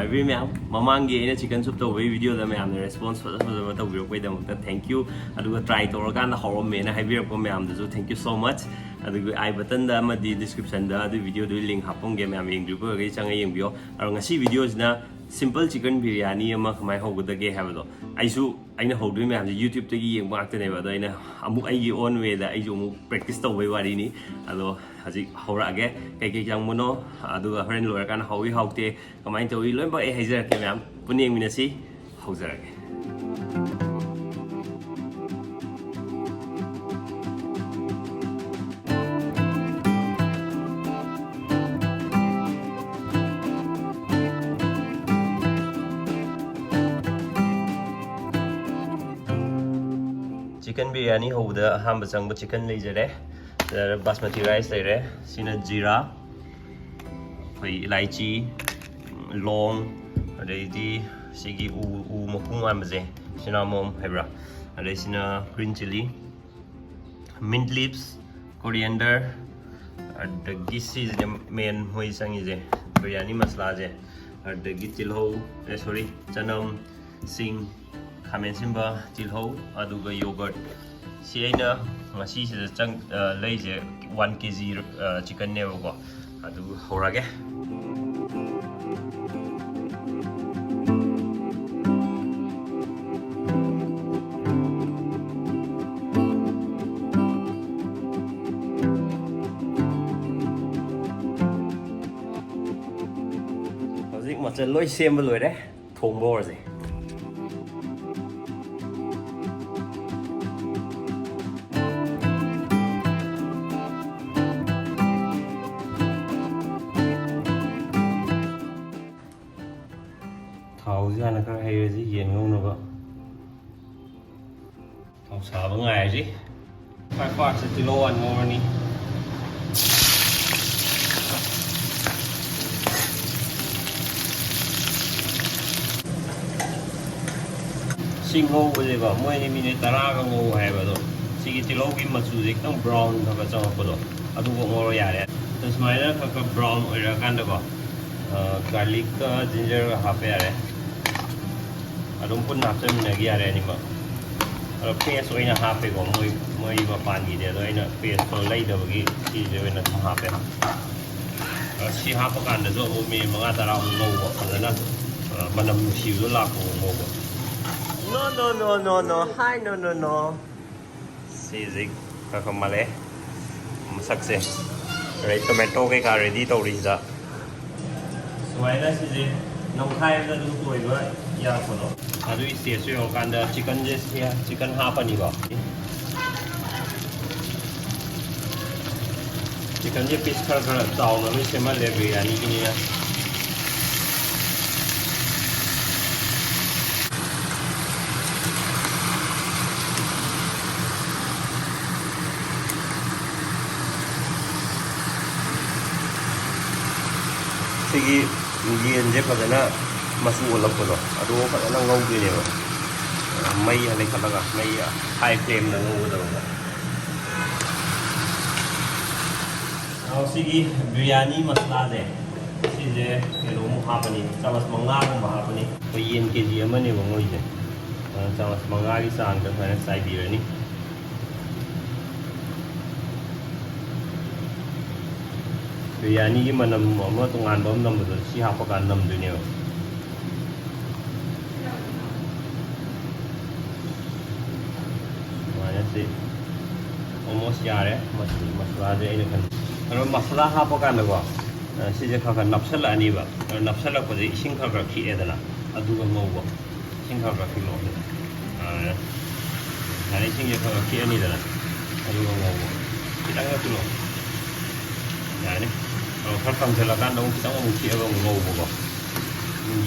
ꯅꯨꯡꯉꯥꯏꯕꯤꯔꯤ ꯃꯌꯥꯝ ꯃꯃꯥꯡꯒꯤ ꯑꯩꯅ ꯆꯤꯀꯟ ꯁꯨꯞ ꯇꯧꯕꯒꯤ ꯚꯤꯗꯤꯑꯣꯗ ꯃꯌꯥꯝꯅ ꯔꯦꯁꯄꯣꯟꯁ ꯐꯖꯕ ꯇꯧꯕꯤꯔꯛꯄꯩꯗꯃꯛꯇ ꯊꯦꯡꯛ ꯌꯨ ꯑꯗꯨꯒ ꯇ꯭ꯔꯥꯏ ꯇꯧꯔꯀꯥꯟꯗ ꯍꯧꯔꯝꯃꯦꯅ ꯍꯥꯏꯕꯤꯔꯛꯄ ꯃꯌꯥꯝꯗꯁꯨ ꯊꯦꯡꯛ ꯌꯨ ꯁꯣ ꯃꯆ ꯑꯗꯨꯒ ꯑꯥꯏ ꯕꯇꯟꯗ ꯑꯃꯗꯤ ꯗꯤꯁꯀ꯭ꯔꯤꯞꯁꯟꯗ ꯑꯗꯨ ꯚꯤꯗꯤꯑꯣꯗꯨꯒꯤ ꯂꯤꯡꯛ ꯍꯥꯞꯄꯝꯒꯦ ꯃꯌꯥꯝ ꯌꯦꯡꯗ꯭ꯔꯤꯕ ꯑꯣꯏꯔꯒꯗꯤ ꯆꯪꯉ ꯌꯦꯡꯕꯤꯌꯣ ꯑꯗꯣ ꯉꯁꯤ ꯚꯤꯗꯤꯑꯣꯁꯤꯅ ꯁꯤꯝꯄꯜ ꯆꯤꯀꯟ ꯕꯤꯔꯌꯥꯅꯤ ꯑꯃ ꯀꯃꯥꯏꯅ ꯍꯧꯒꯗꯒꯦ ꯍꯥꯏꯕꯗꯣ ꯑꯩꯅ ꯍꯧꯗꯣꯏ ꯃꯌꯥꯝꯁꯦ ꯌꯨꯇ꯭ꯌꯨꯕꯇꯒꯤ ꯌꯦꯡꯕ ꯉꯥꯛꯇꯅꯦꯕ ꯑꯗꯣ ꯑꯩꯅ ꯑꯃꯨꯛ ꯑꯩꯒꯤ ꯑꯣꯟ ꯋꯦꯗ ꯑꯩꯁꯨ ꯑꯃꯨꯛ ꯄ꯭ꯔꯦꯛꯇꯤꯁ ꯇꯧꯕꯩ ꯋꯥꯔꯤꯅꯤ ꯑꯗꯣ ꯍꯧꯖꯤꯛ ꯍꯧꯔꯛꯑꯒꯦ ꯀꯩꯀꯩ ꯆꯪꯕꯅꯣ ꯑꯗꯨꯒ ꯍꯣꯔꯦꯟ ꯂꯣꯏꯔꯀꯥꯟꯗ ꯍꯥꯎꯋꯤ ꯍꯥꯎꯇꯦ ꯀꯃꯥꯏꯅ ꯇꯧꯋꯤ ꯂꯣꯏꯅꯃꯛ ꯑꯩ ꯍꯥꯏꯖꯔꯛꯀꯦ ꯃꯌꯥꯝ ꯄꯨꯟꯅ ꯌꯦꯡꯃꯤꯟꯅꯁꯤ ꯍꯧꯖꯔꯒꯦ चिकन बिरयानी होबदा अहम चंग चिकन लेजरे बासमती राइस लेरे सिना जीरा खई इलायची लोंग अदैदी सिगी उ मखुं आमजे सिना मोम हैब्रा अदै सिना green chilli mint leaves coriander अदगी सिजने मेन होई संगिजे बिरयानी मसला जे अदगी तिलहौ सॉरी चनम सिंग खामेन सिंबा तिलहौ अदुगा योगर्ट सी अइना ngasi sida chang leije 1 kg chicken ne ko adu horage hojik machal loi semba loire thongba horje थाउजी हाना खर हैरजी येन ngौनबा थाउ साबा ngaiji फाइ पार्ट से किलो 1 ngौरनी सिंग ngौबजे बा मोइनि मिनिट 10 गा ngौ हैबदो सिगी तिलो की मचु जे एकदम ब्राउन थका चंगपदो अदु को ngौरो यारे तो स्माइलर खक ब्राउन ओइरा कांदको गार्लिक का जिंजर का हाफे यारे अदुम पुन हापचमिनगी यारे अनिमा अरो पेस्ट ओइना हाफे को मोइ मपानगी दे ओइना पेस्ट तो लैदबगी सिजे ओइना हाफे सि हाप कांद जो ओमी मंगा तरा ngौबो फजना मनम नुसिबो लाको ngौबो no hi no सिजे खक मले मसकसे रे टोमेटो के का रेडी तौरीजा सुवाइना सिजे नौखाइबदा दु कोइबा याफोनो अदु स्टेज यो कांदा चिकन जे सिया चिकन हापनी बा चिकन जे पीस खर खर चाउन में सेमा ले बिरयानी की निया सिगी येन जे फजना मसु ओलपदो अदो फजना ngौदोनेबा मई हले खलगा मई हाई फ्लेम न ngौदोबा आउ सिगी बिरयानी मसला जे सिजे केलो मु हापनी चमच मंगा को हापनी तो येन केजी अमने ngौइजे चमच मंगा की सांग द फने साइबिरनी बिरयानी की मनम अमा तोंगान बम नंबदो सि हापका नमदुनेबा almost yare masala je ina kan aro masala ha pa kan go si je kha napsal ani ba napsal ko je ising kha khi edana adu ga ngau go ising kha khi lo ani sing je kha khi ani dana adu ga ngau go kitang ga tulo yani kha tam jala kan dong kitang mu khi ga ngau go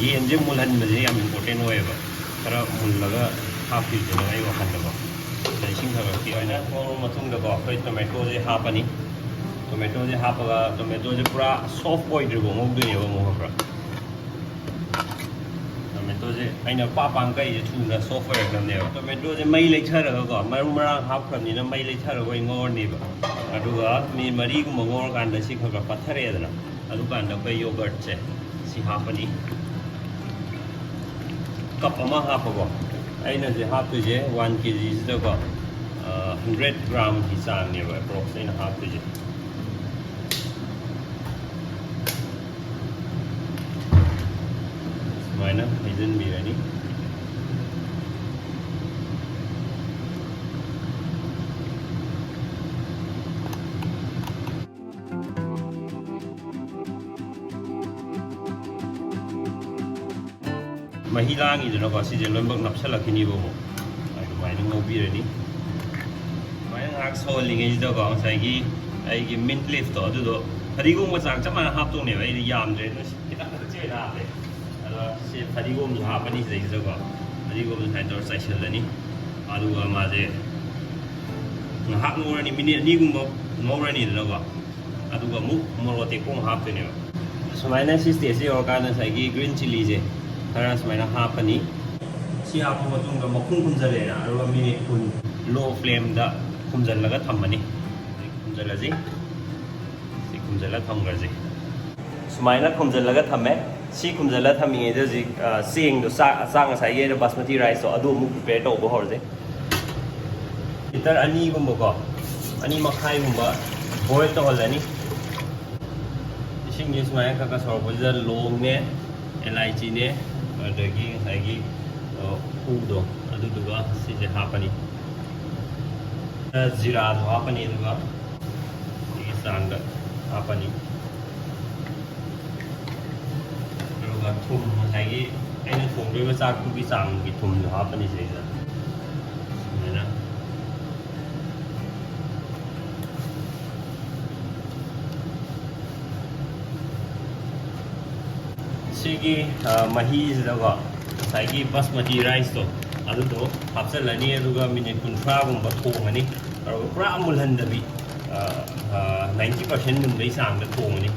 yen je mulan me je yam important hoye ba tara mullaga ha fi je ngai wa kan ba इसिंग खबर की ओइना थोंग मथुंग दको खै tomato जे हापनी tomato जे हापगा tomato जे पूरा soft ओइद्रगो ngौदुनेबा मोहब्रा tomato जे आइना पापांग कै जे थुना soft ओइरकनेबा tomato जे मै लेथरगा को मरु मरांग हापखनिना मै लेथरगा ngorनेबा अदुगा मी मरी गुम ngor कांदा सि खगा पथरेदना अदु कांदा बै योगर्ट से सि हापनी cup ama hapago aina je haptuje 1 kg sidago 100 gram ki chang ne ba approx aina haptuje sumaina hidden biryani mahilangi dino ko si je lombak napsala kini bobo ai mai nang ngobi rani mai ngak so lingi do ko sai gi ai gi mint leaf to do phadigung ma chang chama hap to ne ai yam je no kita ka che na le alo si phadigung ha pani sai do ko phadigung sai do sai shel ni adu ga ma je na hak ngor ni minute ni gum ngor ni do ko adu ga mu mo te kong hap to ne sumai na si stage or ka na sai gi green chili je खरा सुमाइना हापनी सी हाप मतुंग मखुं खुंजलेना अरवा minute कुन low flame दा खुंजलगा थम्मनी खुंजलजी सी खुंजला थमगरजी सुमाइना खुंजलगा थम्मे सी खुंजला थमिङे जि सेंग दो सांग साइ ये basmati rice तो अदु मु प्रिपेयर तौबो हरजे लिटर अनि गुम्बो को अनि मखाइ गुम्बा बॉयल तहलनी इसिंग जे सुमाइना का सरबजा लोंग ने एलाइची ने अदगी हाइगी उदो अदुदुगा सिजे हापनी जीरा हापनी दुगा इ सांग हापनी दुगा थुम हाइगी ऐन थोंगबे चाक कुबी सांग की थुम हापनी सेजा मेना सिगी मही जगह साइगी बासमती राइस तो अदु तो हापचलनी अदुगा मिनिट 30 गुंबा थोंगनी और पुरा मुलहंदबी 90% मुनबई सांग थोंगनी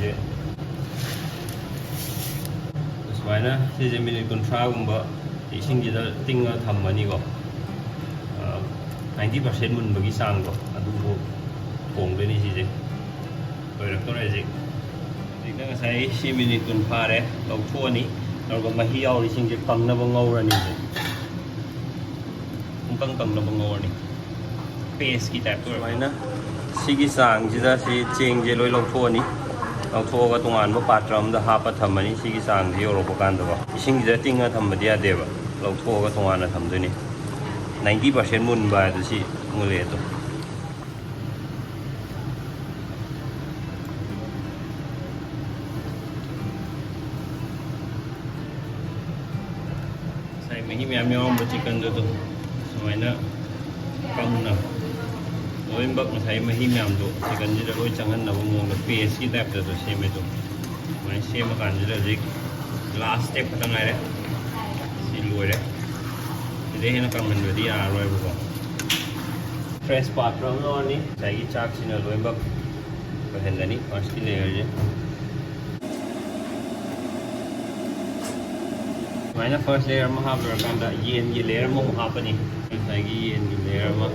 जे सुमाइना सिजे मिनिट 30 गुंबा इसिंगिदा तिंगा थम्मनी को 90% मुनबगी सांग को अदुबो थोंगदनी सिजे ओइरक्तोरे जे Nang sai si minit kun pare lau thuani lau ga mahi yaw ri sing je kang na bang ngawrani je kang na bang ngawrani paste ki type to mai na sigi sang jida si cheng je loi lau thuani lau thu ga tungan ba patram da ha pa thamani sigi sang ji ro ko kan da ba ising je tinga tham ba dia de ba lau thu ga tungan na tham duni 90% mun ba da si ngule to Mahi miyam yam chicken do sumaina kangna loin bak masai mahi miyam do chicken ji loi changan na mo na paste ki type do same do mai same kan ji ji last step khata ngai re si loi re ide hena kangman do dia roi bo fresh patram no ni sai gi chak sina loin bak ko hendani first layer je Mana first layer mo hap kanda yen gi layer mo hapani lagi yen gi layer mo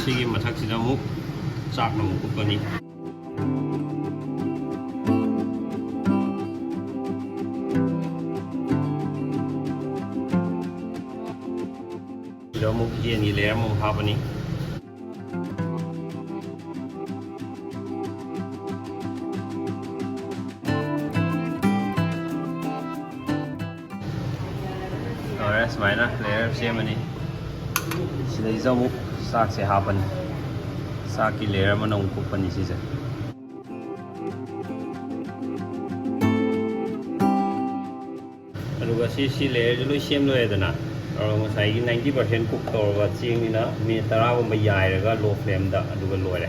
sige mathak sida mo chak na mo kupani mo yen gi layer mo hapani rồi smai na layer xem ani sida jamu sak se hapani sak ki layer ma nong kupani si se aduga si layer loi sem loi dana और Masai 90% cook तौरगा चेंगना minute 10 गुम याइरगा low flame दा अदुगा लोरे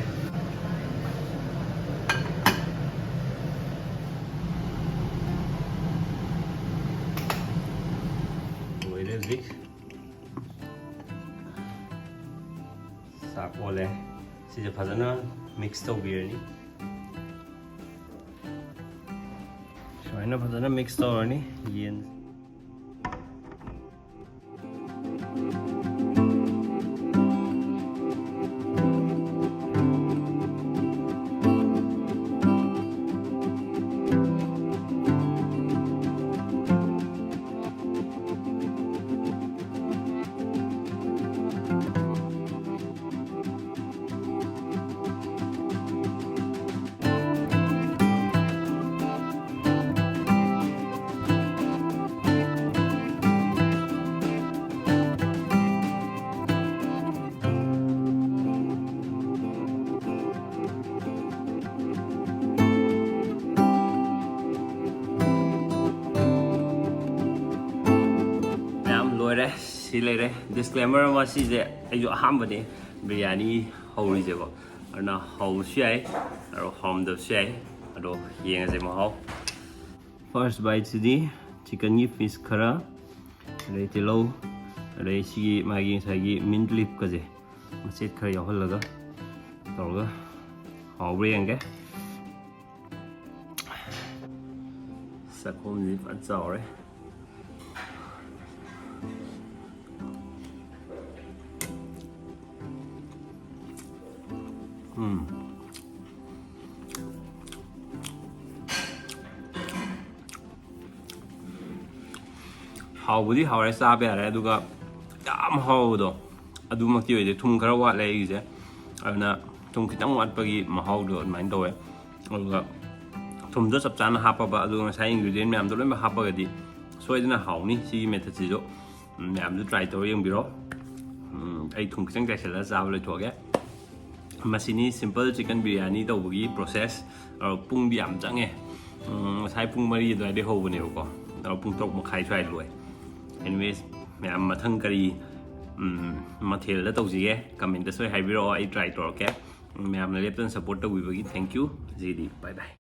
लोरे जिक साक ओले सिजे फजना mix तौबिरनी सोइना फजना mix तौरनी येन ꯂꯣꯏꯔꯦ ꯁꯤ ꯂꯩꯔꯦ ꯗꯤꯁꯀ꯭ꯂꯦꯃꯔ ꯑꯃ ꯁꯤꯁꯦ ꯑꯩꯁꯨ ꯑꯍꯥꯟꯕꯅꯦ ꯕꯤꯔꯌꯥꯅꯤ ꯍꯧꯔꯤꯁꯦꯀꯣ ꯑꯗꯨꯅ ꯍꯧꯕꯁꯨ ꯌꯥꯏ ꯑꯗꯣ ꯍꯧꯔꯝꯗꯕꯁꯨ ꯌꯥꯏ ꯑꯗꯣ ꯌꯦꯡꯉꯁꯦ ꯃꯍꯥꯎ ꯐꯥꯔꯁ ꯕꯥꯏꯠꯁꯤꯗꯤ ꯆꯤꯀꯟꯒꯤ ꯄꯤꯁ ꯈꯔ ꯑꯗꯩ ꯇꯤꯜꯍꯧ ꯑꯗꯩ ꯁꯤꯒꯤ ꯃꯥꯒꯤ ꯉꯁꯥꯏꯒꯤ ꯃꯤꯟꯠ ꯂꯤꯞꯀꯁꯦ ꯃꯆꯦꯠ ꯈꯔ ꯌꯥꯎꯍꯜꯂꯒ ꯇꯧꯔꯒ ꯍꯥꯎꯕ꯭ꯔꯥ ꯌꯦꯡꯒꯦ ꯆꯥꯛꯈꯣꯝꯁꯤ ꯐꯖꯅ ꯆꯥꯎꯔꯦ ꯍꯥꯎꯕꯨꯗꯤ ꯍꯥꯎꯔꯦ ꯆꯥꯕ ꯌꯥꯔꯦ ꯑꯗꯨꯒ ꯌꯥꯝ ꯍꯥꯎꯕꯗꯣ ꯑꯗꯨꯃꯛꯇꯤ ꯑꯣꯏꯗꯦ ꯊꯨꯝ ꯈꯔ ꯋꯥꯠꯂꯦ ꯑꯩꯒꯤꯁꯦ ꯑꯗꯨꯅ ꯊꯨꯝ ꯈꯤꯇꯪ ꯋꯥꯠꯄꯒꯤ ꯃꯍꯥꯎꯗꯣ ꯑꯗꯨꯃꯥꯏꯅ ꯇꯧꯋꯦ ꯑꯗꯨꯒ ꯊꯨꯝꯗꯣ ꯆꯞ ꯆꯥꯅ ꯍꯥꯞꯄꯕ ꯑꯗꯨꯒ ꯉꯁꯥꯏ ꯏꯟꯒ꯭ꯔꯤꯗꯤꯌꯦꯟ ꯃꯌꯥꯝꯗꯣ ꯂꯣꯏꯅꯃꯛ ꯍꯥꯞꯄꯒꯗꯤ ꯁꯣꯏꯗꯅ ꯍꯥꯎꯅꯤ ꯁꯤꯒꯤ ꯃꯦꯊꯠꯁꯤꯁꯨ ꯃꯌꯥꯝꯁꯨ ꯇ꯭ꯔꯥꯏ ꯇꯧꯔ ꯌꯦꯡꯕꯤꯔꯣ ꯑꯩ ꯊꯨꯝ ꯈꯤꯇꯪ ꯆꯥꯏꯁꯤꯜꯂꯒ ꯆꯥꯕ ꯂꯣꯏꯊꯣꯛꯑꯒꯦ ꯃꯁꯤꯅꯤ ꯁꯤꯝꯄꯜ ꯆꯤꯀꯟ ꯕꯤꯔꯌꯥꯅꯤ ꯇꯧꯕꯒꯤ ꯄ꯭ꯔꯣꯁꯦꯁ ꯄꯨꯡꯗꯤ ꯌꯥꯝ ꯆꯪꯉꯦ ꯉꯁꯥꯏ ꯄꯨꯡ 4 ꯑꯗꯨꯋꯥꯏꯗꯩ ꯍꯧꯕꯅꯦꯕꯀꯣ ꯄꯨꯡ 6 ꯃꯈꯥꯏ ꯁ꯭ꯋꯥꯏꯗ ꯂꯣꯏ ꯑꯦꯅꯤꯋꯦꯁ ꯃꯌꯥꯝ ꯃꯊꯪ ꯀꯔꯤ ꯃꯊꯦꯜꯗ ꯇꯧꯁꯤꯒꯦ ꯀꯃꯦꯟꯇ ꯁꯣꯏ ꯍꯥꯏꯕꯤꯔꯛꯑꯣ ꯑꯩ ꯇ꯭ꯔꯥꯏ ꯇꯧꯔꯛꯀꯦ ꯃꯌꯥꯝꯅ ꯂꯦꯞꯇꯅ ꯁꯞꯄꯣꯔꯠ ꯇꯧꯕꯤꯕꯒꯤ ꯊꯦꯡꯛ ꯌꯨ ꯉꯁꯤꯒꯤꯗꯤ ꯕꯥꯏ ꯕꯥꯏ